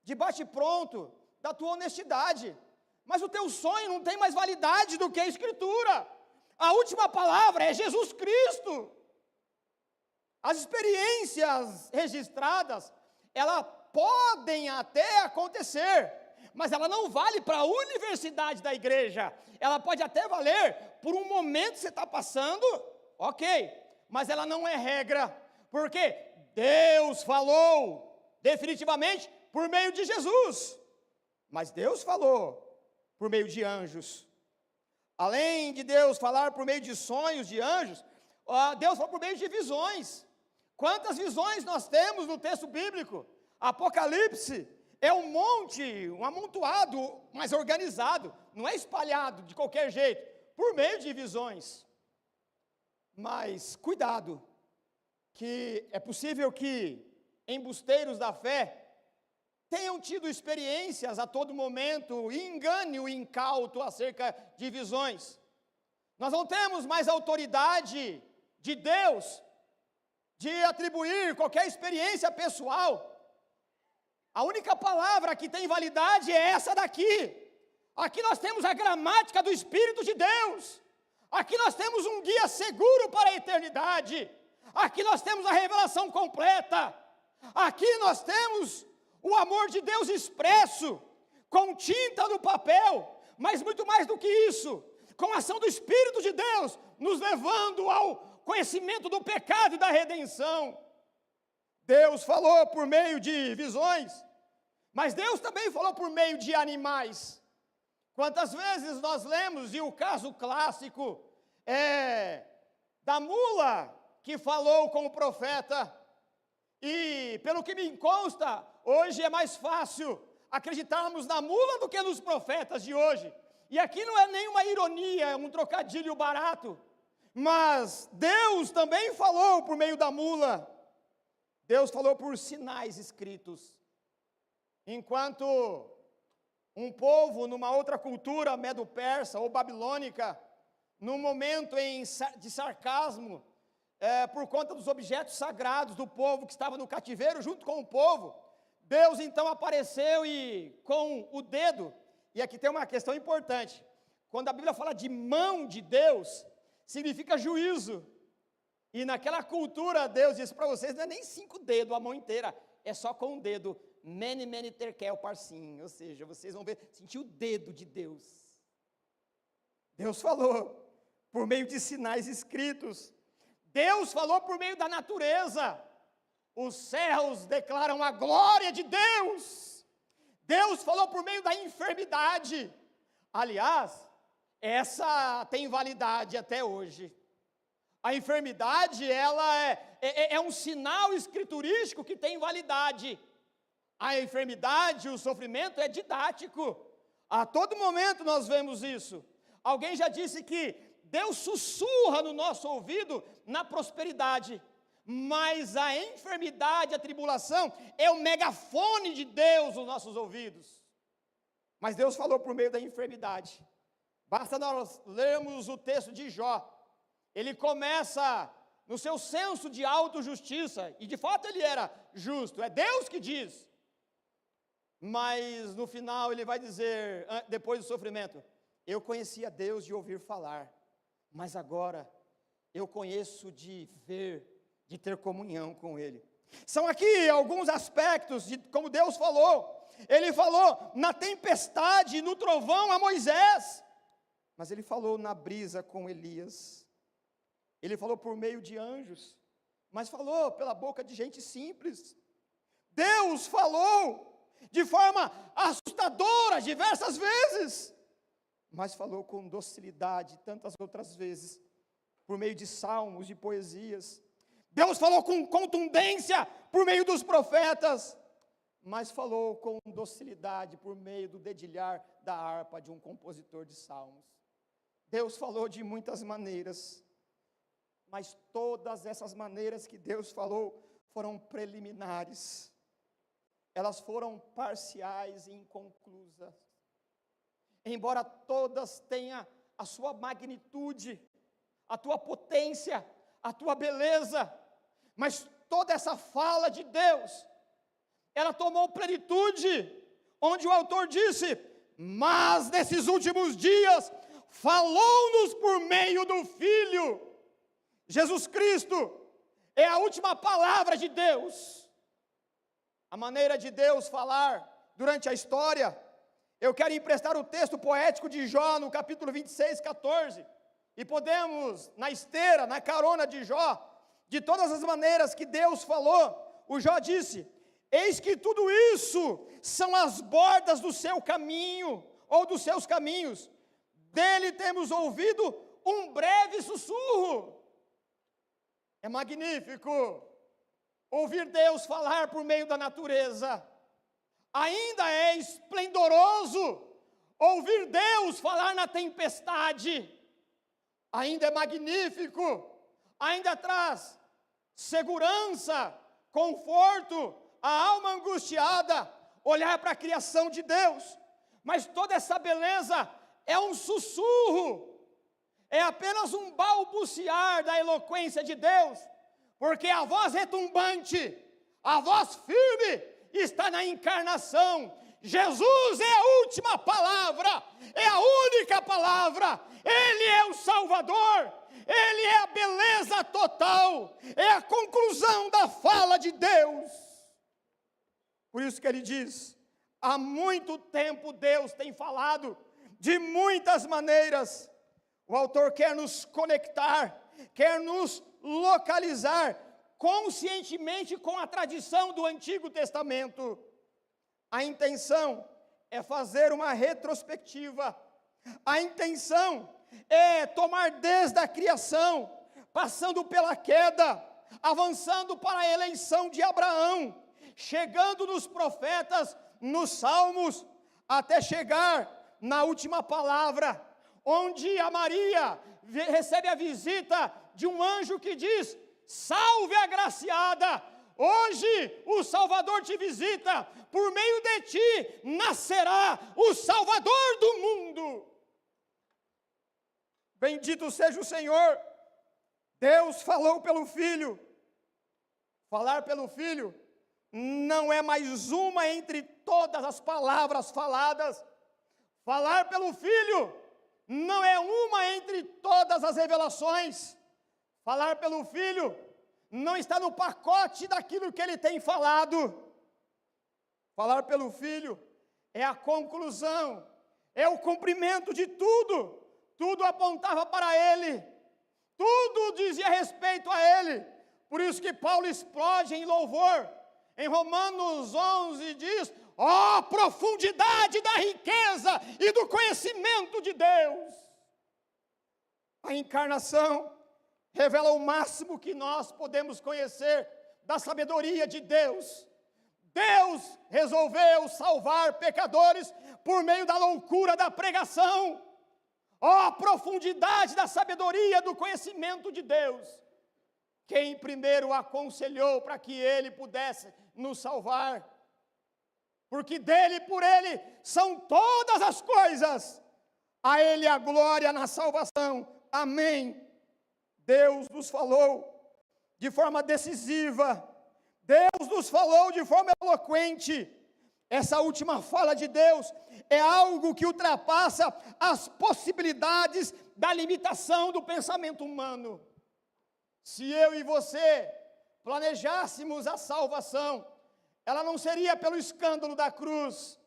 de bate-pronto, da tua honestidade, mas o teu sonho não tem mais validade do que a Escritura. A última palavra é Jesus Cristo. As experiências registradas, elas podem até acontecer, mas ela não vale para a universidade da igreja. Ela pode até valer por um momento que você está passando, ok, mas ela não é regra, porque Deus falou definitivamente por meio de Jesus, mas Deus falou por meio de anjos. Além de Deus falar por meio de sonhos de anjos, Deus falou por meio de visões. Quantas visões nós temos no texto bíblico? Apocalipse é um monte, um amontoado, mas organizado, não é espalhado de qualquer jeito, por meio de visões. Mas cuidado, que é possível que embusteiros da fé tenham tido experiências a todo momento e engane o incauto acerca de visões. Nós não temos mais autoridade de Deus de atribuir qualquer experiência pessoal. A única palavra que tem validade é essa daqui. Aqui nós temos a gramática do Espírito de Deus. Aqui nós temos um guia seguro para a eternidade. Aqui nós temos a revelação completa. Aqui nós temos o amor de Deus expresso, com tinta no papel, mas muito mais do que isso, com a ação do Espírito de Deus, nos levando ao conhecimento do pecado e da redenção. Deus falou por meio de visões, mas Deus também falou por meio de animais. Quantas vezes nós lemos, e o caso clássico é da mula que falou com o profeta, e pelo que me consta, hoje é mais fácil acreditarmos na mula do que nos profetas de hoje. E aqui não é nenhuma ironia, é um trocadilho barato, mas Deus também falou por meio da mula. Deus falou por sinais escritos. Enquanto um povo numa outra cultura, medo-persa ou babilônica, num momento de sarcasmo, por conta dos objetos sagrados do povo que estava no cativeiro junto com o povo, Deus então apareceu e com o dedo, e aqui tem uma questão importante, quando a Bíblia fala de mão de Deus, significa juízo, e naquela cultura Deus disse para vocês, não é nem 5 dedos, a mão inteira, é só com um dedo, mene, mene, terkel, parsim, ou seja, vocês vão ver, sentir o dedo de Deus. Deus falou por meio de sinais escritos, Deus falou por meio da natureza, os céus declaram a glória de Deus, Deus falou por meio da enfermidade, aliás, essa tem validade até hoje. A enfermidade, ela é um sinal escriturístico que tem validade. A enfermidade, o sofrimento é didático. A todo momento nós vemos isso. Alguém já disse que Deus sussurra no nosso ouvido na prosperidade, mas a enfermidade, a tribulação, é o megafone de Deus nos nossos ouvidos. Mas Deus falou por meio da enfermidade. Basta nós lermos o texto de Jó. Ele começa no seu senso de autojustiça, e de fato ele era justo, é Deus que diz. Mas no final ele vai dizer, depois do sofrimento, eu conhecia Deus de ouvir falar, mas agora eu conheço de ver, de ter comunhão com Ele. São aqui alguns aspectos de como Deus falou. Ele falou na tempestade e no trovão a Moisés, mas Ele falou na brisa com Elias. Ele falou por meio de anjos, mas falou pela boca de gente simples. Deus falou de forma assustadora diversas vezes, mas falou com docilidade tantas outras vezes, por meio de salmos e poesias. Deus falou com contundência por meio dos profetas, mas falou com docilidade por meio do dedilhar da harpa de um compositor de salmos. Deus falou de muitas maneiras, mas todas essas maneiras que Deus falou foram preliminares. Elas foram parciais e inconclusas. Embora todas tenham a sua magnitude, a tua potência, a tua beleza, mas toda essa fala de Deus, ela tomou plenitude, onde o autor disse, mas nesses últimos dias, falou-nos por meio do Filho. Jesus Cristo é a última palavra de Deus. A maneira de Deus falar durante a história, eu quero emprestar o texto poético de Jó, no capítulo 26, 14, e podemos, na esteira, na carona de Jó, de todas as maneiras que Deus falou, o Jó disse, eis que tudo isso são as bordas do seu caminho, ou dos seus caminhos, dele temos ouvido um breve sussurro. É magnífico. ouvir Deus falar por meio da natureza. Ainda é esplendoroso ouvir Deus falar na tempestade. Ainda é magnífico, ainda traz segurança, conforto, a alma angustiada, olhar para a criação de Deus. Mas toda essa beleza é um sussurro, é apenas um balbuciar da eloquência de Deus, porque a voz retumbante, a voz firme está na encarnação. Jesus é a última palavra, é a única palavra, Ele é o Salvador, Ele é a beleza total, é a conclusão da fala de Deus. Por isso que ele diz, há muito tempo Deus tem falado, de muitas maneiras. O autor quer nos conectar, quer nos localizar conscientemente com a tradição do Antigo Testamento. A intenção é fazer uma retrospectiva. A intenção é tomar desde a criação, passando pela queda, avançando para a eleição de Abraão, chegando nos profetas, nos salmos, até chegar na última palavra, onde a Maria recebe a visita de um anjo que diz: salve agraciada, hoje o Salvador te visita, por meio de ti nascerá o Salvador do mundo. Bendito seja o Senhor. Deus falou pelo Filho. Falar pelo Filho não é mais uma entre todas as palavras faladas. Falar pelo Filho não é uma entre todas as revelações. Falar pelo Filho não está no pacote daquilo que Ele tem falado. Falar pelo Filho é a conclusão, é o cumprimento de tudo. Tudo apontava para Ele, tudo dizia respeito a Ele. Por isso que Paulo explode em louvor. Em Romanos 11 diz: ó profundidade da riqueza e do conhecimento de Deus. A encarnação revela o máximo que nós podemos conhecer da sabedoria de Deus. Deus resolveu salvar pecadores por meio da loucura da pregação. Ó profundidade da sabedoria do conhecimento de Deus. Quem primeiro o aconselhou para que Ele pudesse nos salvar. Porque dele e por Ele são todas as coisas. A Ele a glória na salvação. Amém. Deus nos falou de forma decisiva. Deus nos falou de forma eloquente. Essa última fala de Deus é algo que ultrapassa as possibilidades da limitação do pensamento humano. Se eu e você planejássemos a salvação, ela não seria pelo escândalo da cruz,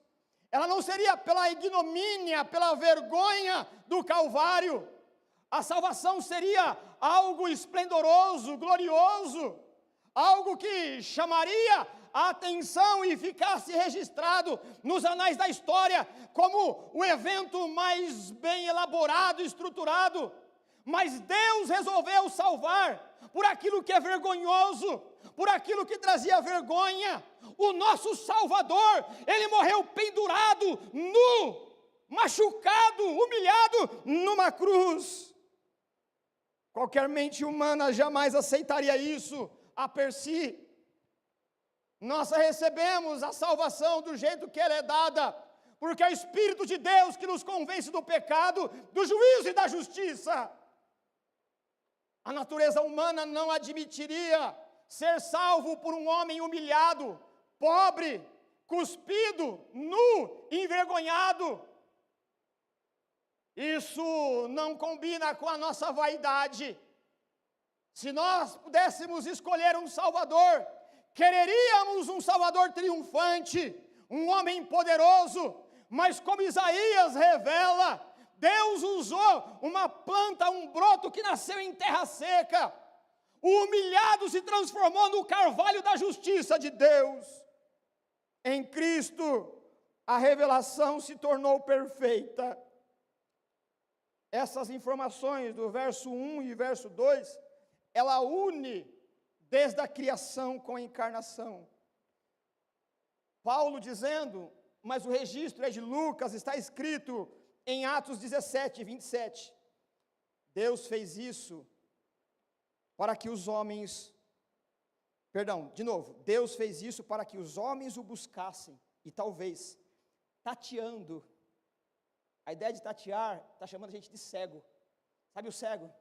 ela não seria pela ignomínia, pela vergonha do Calvário. A salvação seria algo esplendoroso, glorioso, algo que chamaria a atenção e ficasse registrado nos anais da história como o evento mais bem elaborado e estruturado. Mas Deus resolveu salvar por aquilo que é vergonhoso, por aquilo que trazia vergonha. O nosso Salvador, Ele morreu pendurado, nu, machucado, humilhado numa cruz. Qualquer mente humana jamais aceitaria isso a per si. Nós recebemos a salvação do jeito que ela é dada, porque é o Espírito de Deus que nos convence do pecado, do juízo e da justiça. A natureza humana não admitiria ser salvo por um homem humilhado, pobre, cuspido, nu, envergonhado. Isso não combina com a nossa vaidade. Se nós pudéssemos escolher um Salvador, quereríamos um Salvador triunfante, um homem poderoso, mas como Isaías revela, Deus usou uma planta, um broto que nasceu em terra seca. O humilhado se transformou no carvalho da justiça de Deus. Em Cristo, a revelação se tornou perfeita. Essas informações do verso 1 e verso 2, ela une desde a criação com a encarnação. Paulo dizendo, mas o registro é de Lucas, está escrito em Atos 17, 27. Deus fez isso para que os homens, Deus fez isso para que os homens o buscassem, e talvez, tateando, a ideia de tatear, está chamando a gente de cego, sabe o cego?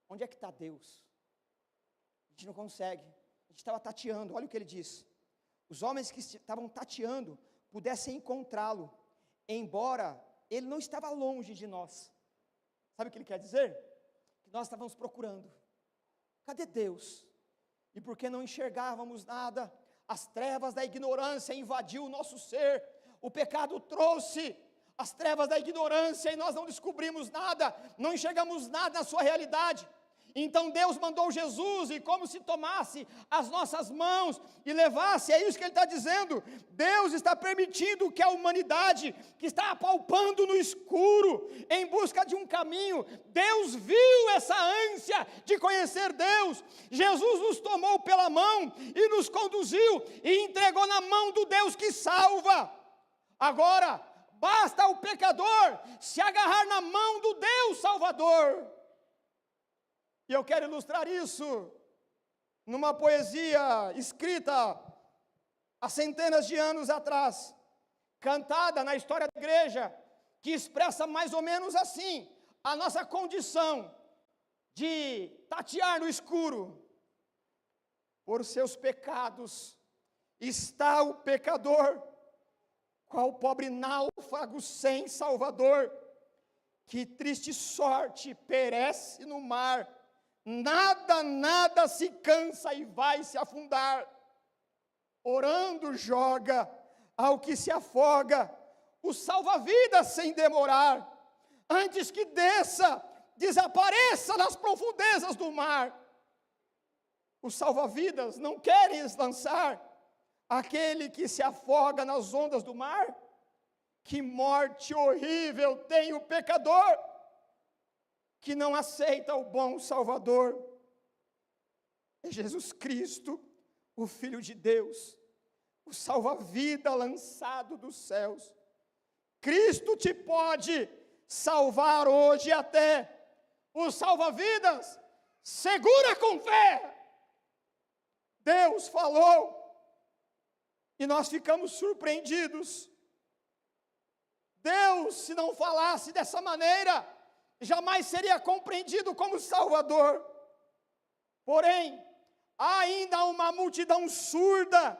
Onde é que está Deus? A gente não consegue, a gente estava tateando, olha o que ele diz, os homens que estavam tateando, pudessem encontrá-lo, embora ele não estava longe de nós, sabe o que ele quer dizer? Que nós estávamos procurando, cadê Deus? E porque não enxergávamos nada, as trevas da ignorância invadiu o nosso ser, o pecado trouxe as trevas da ignorância e nós não descobrimos nada, não enxergamos nada na sua realidade. Então Deus mandou Jesus e como se tomasse as nossas mãos e levasse, é isso que ele está dizendo, Deus está permitindo que a humanidade que está apalpando no escuro, em busca de um caminho, Deus viu essa ânsia de conhecer Deus, Jesus nos tomou pela mão e nos conduziu e entregou na mão do Deus que salva. Agora, basta o pecador se agarrar na mão do Deus Salvador. E eu quero ilustrar isso numa poesia escrita há centenas de anos atrás, cantada na história da igreja, que expressa mais ou menos assim, a nossa condição de tatear no escuro. Por seus pecados está o pecador, qual pobre náufrago sem salvador, que triste sorte perece no mar, nada se cansa e vai se afundar, orando joga ao que se afoga, o salva-vidas sem demorar, antes que desça, desapareça nas profundezas do mar. Os salva-vidas não querem lançar aquele que se afoga nas ondas do mar. Que morte horrível tem o pecador, que não aceita o bom Salvador. É Jesus Cristo, o Filho de Deus, o salva-vida lançado dos céus. Cristo te pode salvar hoje até. O salva-vidas segura com fé. Deus falou e nós ficamos surpreendidos. Deus, se não falasse dessa maneira, jamais seria compreendido como Salvador. Porém, há ainda uma multidão surda,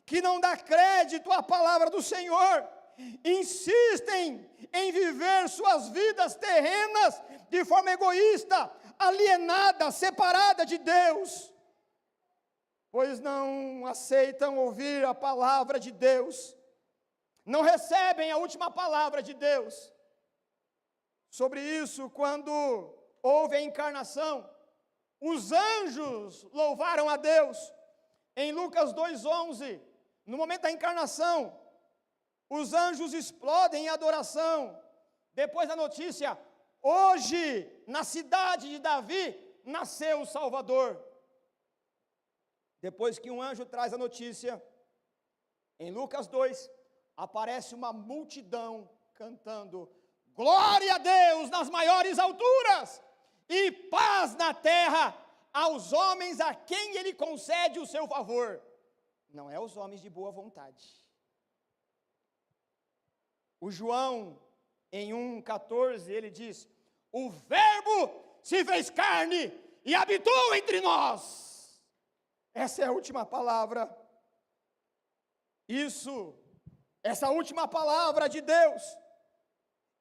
que não dá crédito à palavra do Senhor, insistem em viver suas vidas terrenas de forma egoísta, alienada, separada de Deus, pois não aceitam ouvir a palavra de Deus, não recebem a última palavra de Deus. Sobre isso, quando houve a encarnação, os anjos louvaram a Deus. Em Lucas 2:11, no momento da encarnação, os anjos explodem em adoração. Depois da notícia, hoje, na cidade de Davi, nasceu o Salvador. Depois que um anjo traz a notícia, em Lucas 2, aparece uma multidão cantando: glória a Deus nas maiores alturas, e paz na terra aos homens a quem Ele concede o seu favor. Não é os homens de boa vontade. O João, em 1,14, ele diz: o verbo se fez carne e habitou entre nós. Essa é a última palavra. Essa última palavra de Deus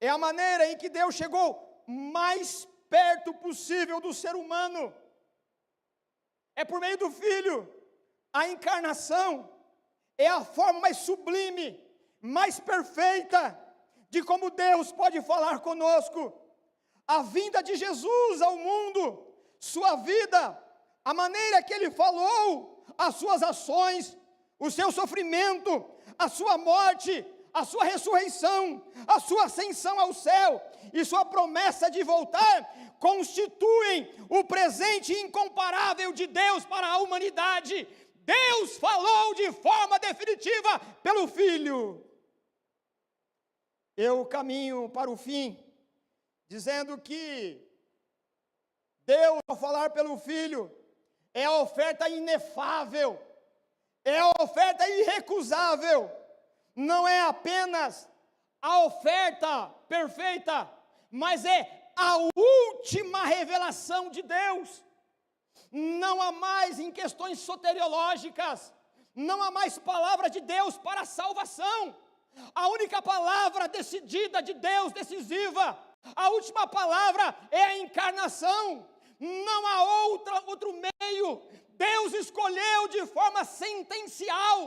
é a maneira em que Deus chegou mais perto possível do ser humano. É por meio do Filho. A encarnação é a forma mais sublime, mais perfeita de como Deus pode falar conosco. A vinda de Jesus ao mundo, sua vida, a maneira que Ele falou, as suas ações, o seu sofrimento, a sua morte, a sua ressurreição, a sua ascensão ao céu e sua promessa de voltar constituem o presente incomparável de Deus para a humanidade. Deus falou de forma definitiva pelo Filho. Eu caminho para o fim, dizendo que Deus, ao falar pelo Filho, é a oferta inefável, é a oferta irrecusável, não é apenas a oferta perfeita, mas é a última revelação de Deus. Não há mais em questões soteriológicas, não há mais palavra de Deus para a salvação. A única palavra decidida de Deus, decisiva, a última palavra é a encarnação. Não há outro meio. Deus escolheu de forma sentencial.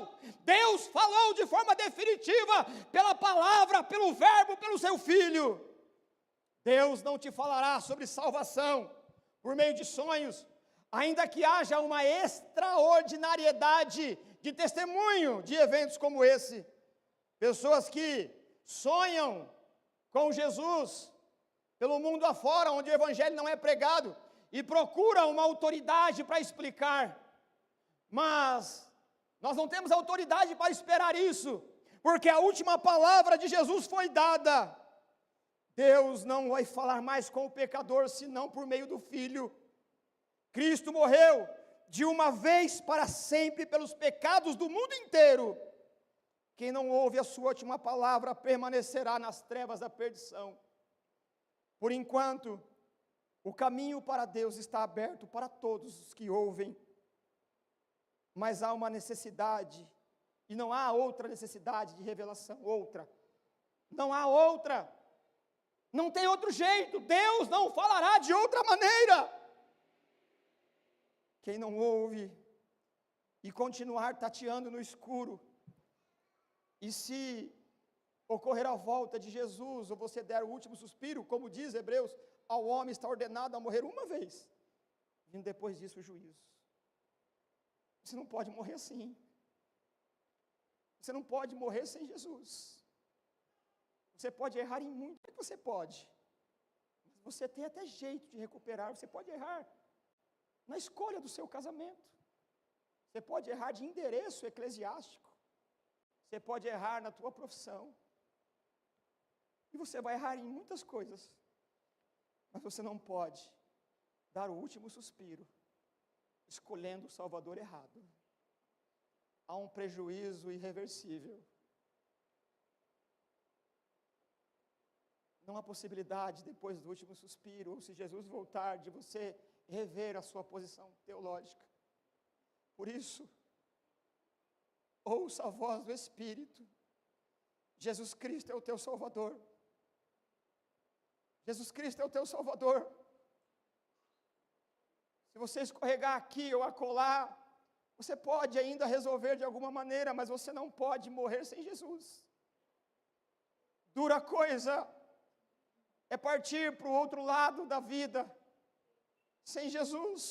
Deus falou de forma definitiva pela palavra, pelo verbo, pelo seu Filho. Deus não te falará sobre salvação por meio de sonhos, ainda que haja uma extraordinariedade de testemunho de eventos como esse. Pessoas que sonham com Jesus pelo mundo afora, onde o evangelho não é pregado, e procuram uma autoridade para explicar. Mas nós não temos autoridade para esperar isso, porque a última palavra de Jesus foi dada. Deus não vai falar mais com o pecador, senão por meio do Filho. Cristo morreu de uma vez para sempre pelos pecados do mundo inteiro. Quem não ouve a sua última palavra permanecerá nas trevas da perdição. Por enquanto, o caminho para Deus está aberto para todos os que ouvem, mas há uma necessidade, e não há outra necessidade de revelação, não há outra, não tem outro jeito, Deus não falará de outra maneira. Quem não ouve e continuar tateando no escuro, e se ocorrer a volta de Jesus, ou você der o último suspiro, como diz Hebreus, ao homem está ordenado a morrer uma vez, vindo depois disso o juízo. Você não pode morrer assim. Você não pode morrer sem Jesus. Você pode errar em muito, que você pode. Você tem até jeito de recuperar, você pode errar na escolha do seu casamento. Você pode errar de endereço eclesiástico. Você pode errar na tua profissão. E você vai errar em muitas coisas. Mas você não pode dar o último suspiro escolhendo o Salvador errado. Há um prejuízo irreversível. Não há possibilidade, depois do último suspiro, ou se Jesus voltar, de você rever a sua posição teológica. Por isso, ouça a voz do Espírito. Jesus Cristo é o teu Salvador. Jesus Cristo é o teu Salvador. Se você escorregar aqui ou acolá, você pode ainda resolver de alguma maneira, mas você não pode morrer sem Jesus. Dura coisa é partir para o outro lado da vida sem Jesus.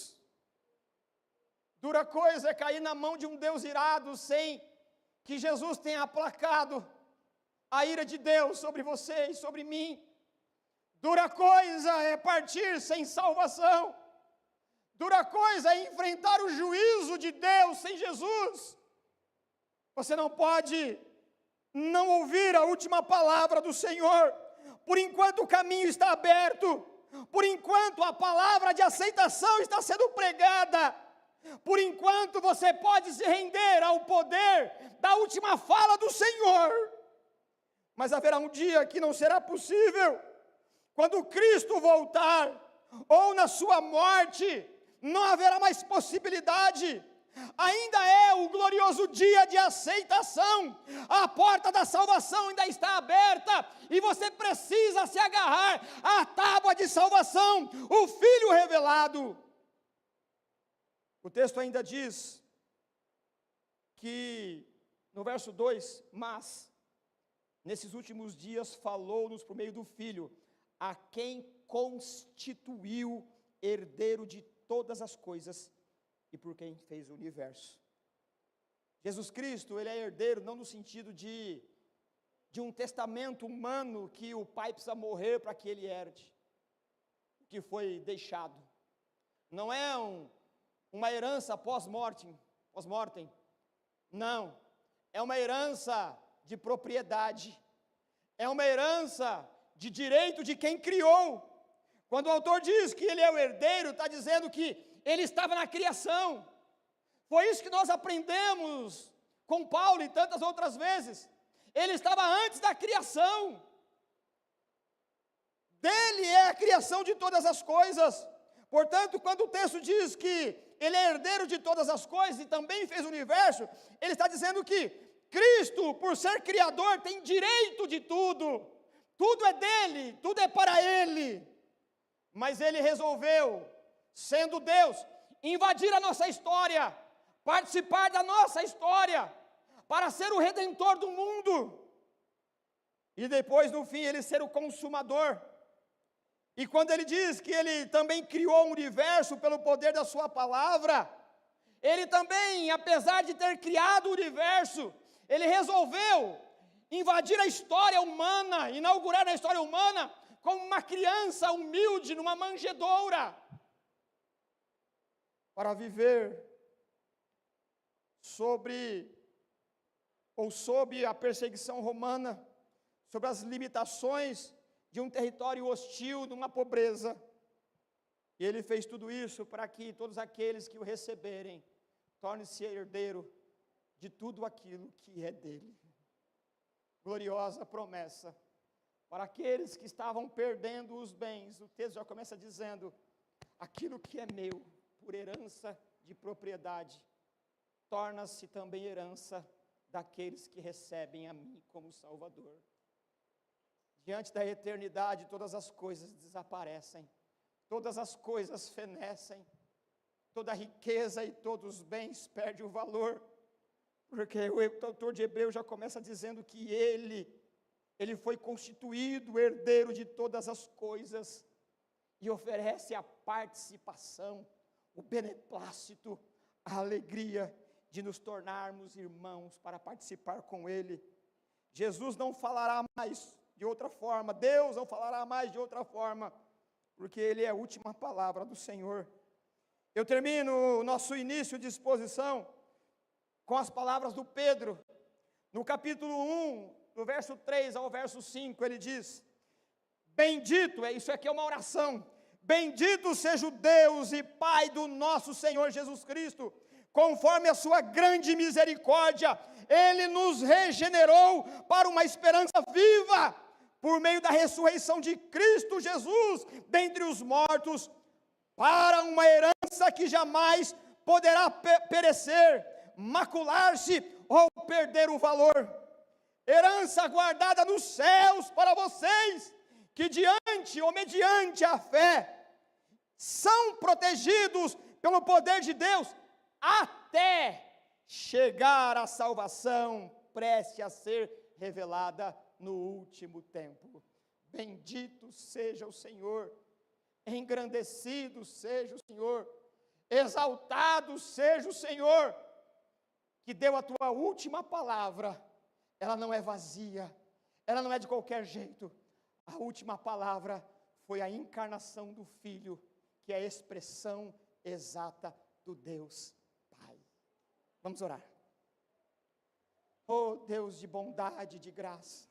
Dura coisa é cair na mão de um Deus irado sem que Jesus tenha aplacado a ira de Deus sobre você e sobre mim. Dura coisa é partir sem salvação. Dura coisa é enfrentar o juízo de Deus sem Jesus. Você não pode não ouvir a última palavra do Senhor. Por enquanto o caminho está aberto. Por enquanto a palavra de aceitação está sendo pregada. Por enquanto você pode se render ao poder da última fala do Senhor. Mas haverá um dia que não será possível. Quando Cristo voltar, ou na sua morte, não haverá mais possibilidade. Ainda é o glorioso dia de aceitação. A porta da salvação ainda está aberta. E você precisa se agarrar à tábua de salvação, o Filho revelado. O texto ainda diz que, no verso 2, mas, nesses últimos dias falou-nos por meio do Filho, a quem constituiu herdeiro de todas as coisas e por quem fez o universo. Jesus Cristo, ele é herdeiro não no sentido de de um testamento humano que o pai precisa morrer para que ele herde o que foi deixado. Não é uma herança pós-mortem, não, é uma herança de propriedade, é uma herança de direito de quem criou. Quando o autor diz que ele é o herdeiro, está dizendo que ele estava na criação. Foi isso que nós aprendemos com Paulo e tantas outras vezes. Ele estava antes da criação. Dele é a criação de todas as coisas. Portanto, quando o texto diz que ele é herdeiro de todas as coisas e também fez o universo, ele está dizendo que Cristo, por ser criador, tem direito de tudo. Tudo é dele, tudo é para ele. Mas ele resolveu, sendo Deus, invadir a nossa história, participar da nossa história, para ser o redentor do mundo. E depois, no fim, ele ser o consumador. E quando ele diz que ele também criou o universo pelo poder da sua palavra, ele também, apesar de ter criado o universo, ele resolveu invadir a história humana, inaugurar a história humana como uma criança humilde numa manjedoura, para viver sob a perseguição romana, sobre as limitações de um território hostil, de uma pobreza. E ele fez tudo isso para que todos aqueles que o receberem tornem-se herdeiro de tudo aquilo que é dele. Gloriosa promessa. Para aqueles que estavam perdendo os bens, o texto já começa dizendo: aquilo que é meu, por herança de propriedade, torna-se também herança daqueles que recebem a mim como Salvador. Diante da eternidade, todas as coisas desaparecem, todas as coisas fenecem, toda a riqueza e todos os bens perdem o valor, porque o autor de Hebreus já começa dizendo que ele foi constituído herdeiro de todas as coisas, e oferece a participação, o beneplácito, a alegria de nos tornarmos irmãos para participar com ele. Jesus não falará mais de outra forma, Deus não falará mais de outra forma, porque ele é a última palavra do Senhor. Eu termino o nosso início de exposição com as palavras do Pedro, no capítulo 1, do verso 3 ao verso 5, ele diz: bendito, isso aqui é uma oração, bendito seja o Deus e Pai do nosso Senhor Jesus Cristo, conforme a sua grande misericórdia, ele nos regenerou para uma esperança viva, por meio da ressurreição de Cristo Jesus dentre os mortos, para uma herança que jamais poderá perecer, macular-se ou perder o valor. Herança guardada nos céus para vocês, que diante ou mediante a fé, são protegidos pelo poder de Deus, até chegar à salvação, preste a ser revelada no último tempo. Bendito seja o Senhor, engrandecido seja o Senhor, exaltado seja o Senhor, que deu a tua última palavra. Ela não é vazia, ela não é de qualquer jeito. A última palavra foi a encarnação do Filho, que é a expressão exata do Deus Pai. Vamos orar. Oh Deus de bondade e de graça,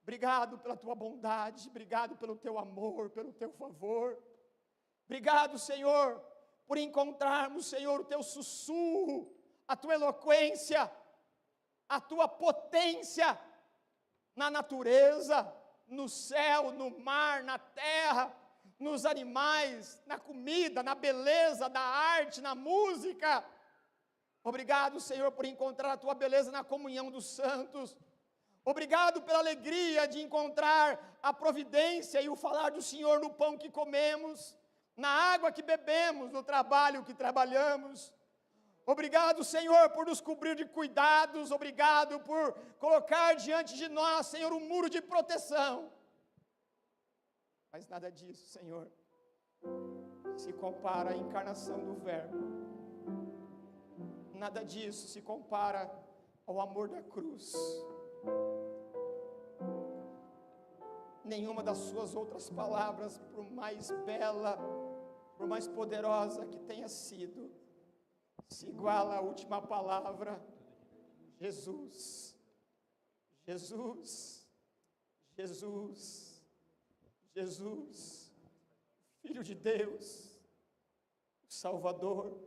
obrigado pela tua bondade, obrigado pelo teu amor, pelo teu favor. Obrigado, Senhor, por encontrarmos, Senhor, o teu sussurro, a tua eloquência, a tua potência na natureza, no céu, no mar, na terra, nos animais, na comida, na beleza da arte, na música. Obrigado, Senhor, por encontrar a tua beleza na comunhão dos santos. Obrigado pela alegria de encontrar a providência e o falar do Senhor no pão que comemos, na água que bebemos, no trabalho que trabalhamos. Obrigado, Senhor, por nos cobrir de cuidados. Obrigado por colocar diante de nós, Senhor, um muro de proteção. Mas nada disso, Senhor, se compara à encarnação do Verbo. Nada disso se compara ao amor da cruz. Nenhuma das suas outras palavras, por mais bela, por mais poderosa que tenha sido, se iguala à última palavra: Jesus, Jesus, Jesus, Jesus, Filho de Deus, o Salvador,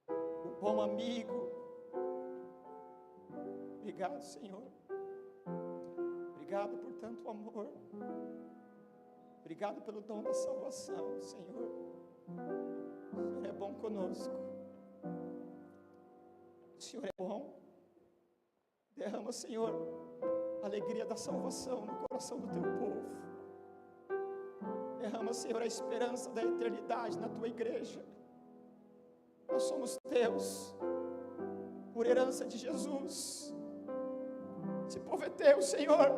o bom amigo. Obrigado, Senhor. Obrigado por tanto amor. Obrigado pelo dom da salvação, Senhor. O Senhor é bom conosco. O Senhor é bom. Derrama, Senhor, a alegria da salvação no coração do teu povo. Derrama, Senhor, a esperança da eternidade na tua igreja. Nós somos teus, por herança de Jesus. Esse povo é teu, Senhor.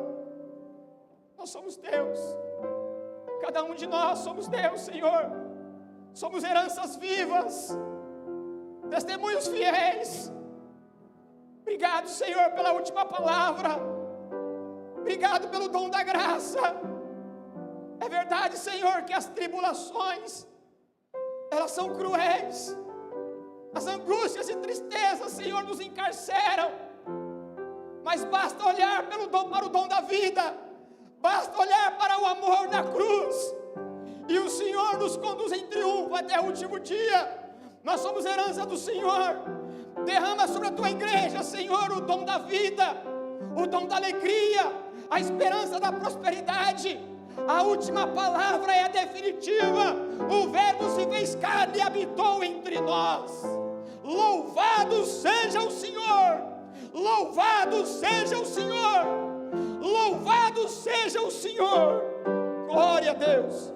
Nós somos teus. Cada um de nós somos teus, Senhor. Somos heranças vivas, testemunhos fiéis. Obrigado, Senhor, pela última palavra. Obrigado pelo dom da graça. É verdade, Senhor, que as tribulações, elas são cruéis. As angústias e tristezas, Senhor, nos encarceram. Mas basta olhar para o dom da vida. Basta olhar para o amor na cruz. E o Senhor nos conduz em triunfo até o último dia. Nós somos herança do Senhor. Derrama sobre a tua igreja, Senhor, o dom da vida, o dom da alegria, a esperança da prosperidade. A última palavra é a definitiva. O Verbo se fez carne e habitou entre nós. Louvado seja o Senhor! Louvado seja o Senhor! Louvado seja o Senhor! Glória a Deus!